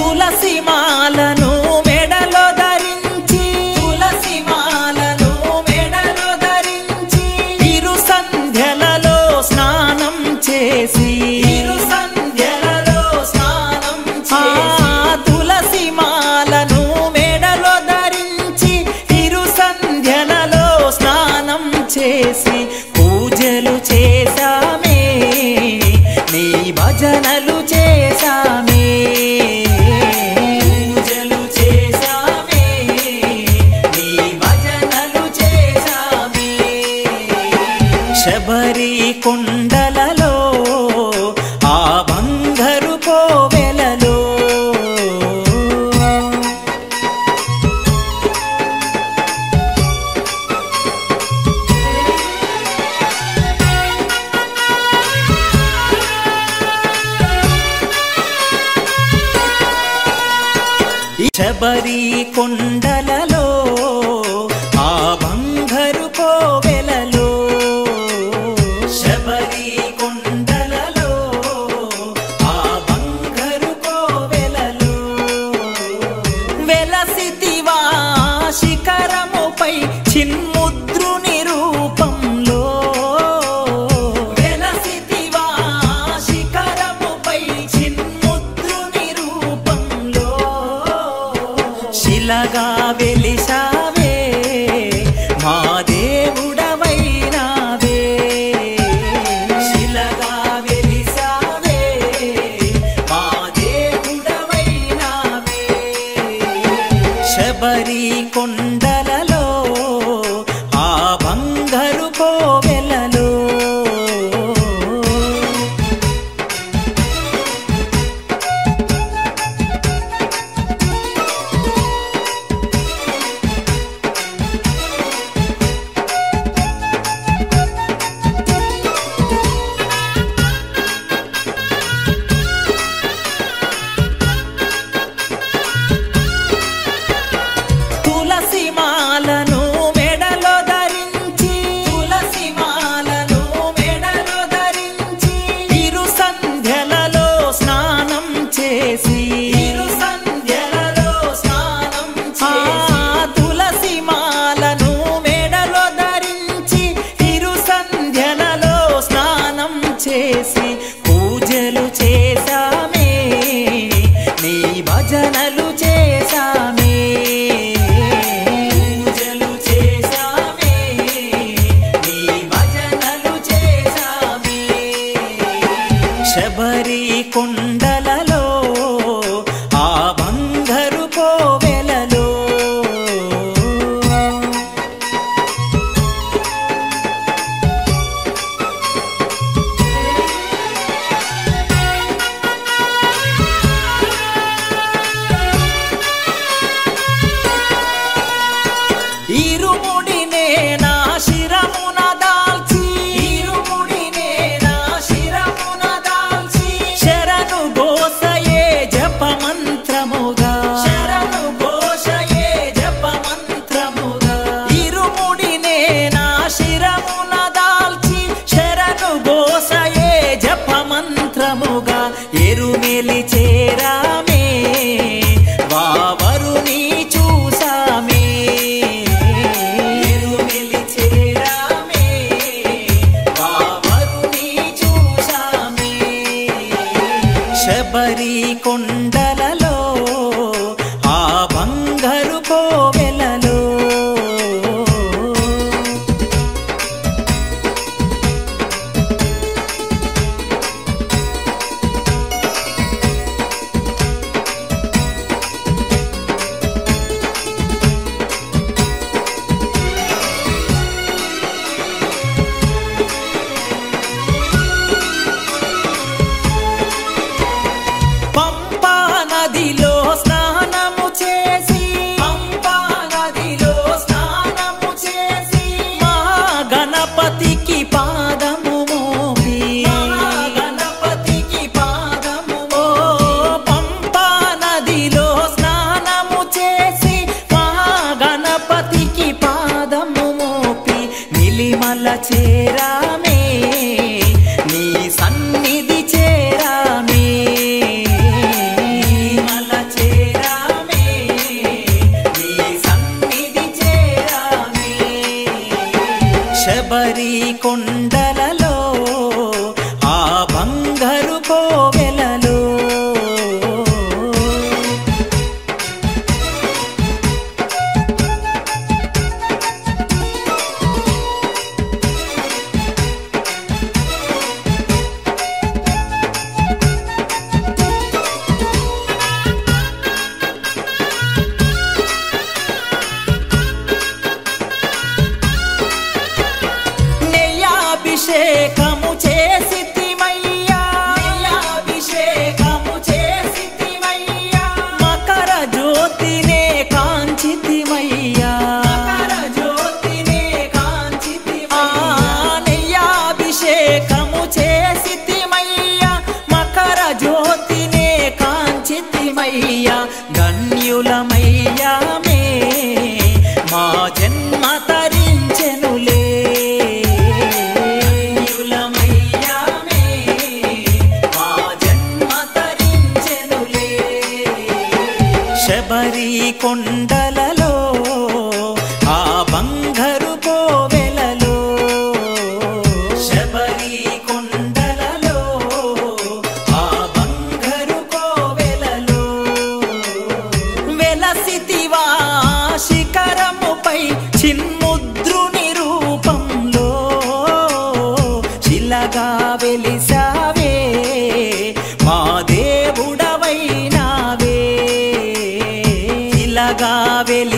తులసి మాలను మెడలో ధరించి తులసి మాలను మెడలో ధరించి ఇరు సంధ్యలలో స్నానం చేసి ఇరు సంధ్యలలో స్నానం చేసి తులసి మాలను మెడలో ధరించి ఇరు సంధ్యలలో స్నానం చేసి పూజలు చేశామే నీ భజనలు చేశామే పూజలు చేశామే నీ భజనలు చేశామే శబరి కొండలలో ఆ బంగారు కోవెలలో శబరి కొండలలో ఆ బంగారు కోవెలలో శబరి కొండలలో ఆ బంగారు కోవెలలో వెలసితివా శిఖరముపై చిన్ముద్రుని రూపంలో వెలసితివా శిఖరముపై చిన్ముద్రుని రూపంలో శిలగా వెలిసావే మా దేవుడవైనావే శిలగా వెలిసావే మా దేవుడవైనావే శబరి కొండలలో ఆ బంగారు కోవెలలో తులసి మాలను మెడలో ధరించి తులసి మాలను మెడలో ధరించి ఇరు సంధ్యలలో స్నానం చేసి ఇరు సంధ్యలలో స్నానం చేసి తులసి మాలను మెడలో ధరించి ఇరు సంధ్యలలో స్నానం చేసి పూజలు చేశామే నీ భజనలు చేశామే పూజలు చేశామే నీ భజనలు చేశామే శబరి కొండలలో ఆ బంగారు కోవెలలో ఇరుముడినే నా శిరమున దాల్చి ఇరుముడినే నా శిరమున దాల్చి శరణు ఘోషయే జపమంత్రముగా శరణు ఘోషయే జపమంత్రముగా ఇరుముడినే నా శిరమున దాల్చి శరణు ఘోషయే జపమంత్రముగా ఎరుమెలి చేరామే వావరుని చూసామే ఎరుమెలి చేరామే వావరుని చూసామే శబరి కొండలలో ఆ బంగారు కోవెలలో పంపా నదిలో స్నానము చేసి పంపా నదిలో స్నానము చేసి మహాగణపతికి పాదము మోపి మహాగణపతికి పాదము పంపా నదిలో స్నానము చేసి మహాగణపతికి పాదము మోపి నిలిమల చేరామే నీ సన్నిధి చేరామే నిలిమల కొండలలో ఆ బంగారు కోవెలలో అభిషేకము చేసితిమయ్యా అభిషేకము చేసితిమయ్యా మకర జ్యోతినే కాంచితిమయ్యా మకర జ్యోతినే కాంచితిమయ్యా అభిషేకము చేసితిమయ్యా మకర జ్యోతినే కాంచితిమయ్యా గణ్యులమయ్యా మే మా జన్మ తరించెనులే శబరి కొండలలో ఆ బంగారు కోవెలలో శబరి కొండలలో ఆ బంగారు కోవెలలో వెలసితివా శిఖరముపై చిన్ముద్రుని రూపంలో శిలగా వెలిసావే మా దేవుడవైనావే వెలి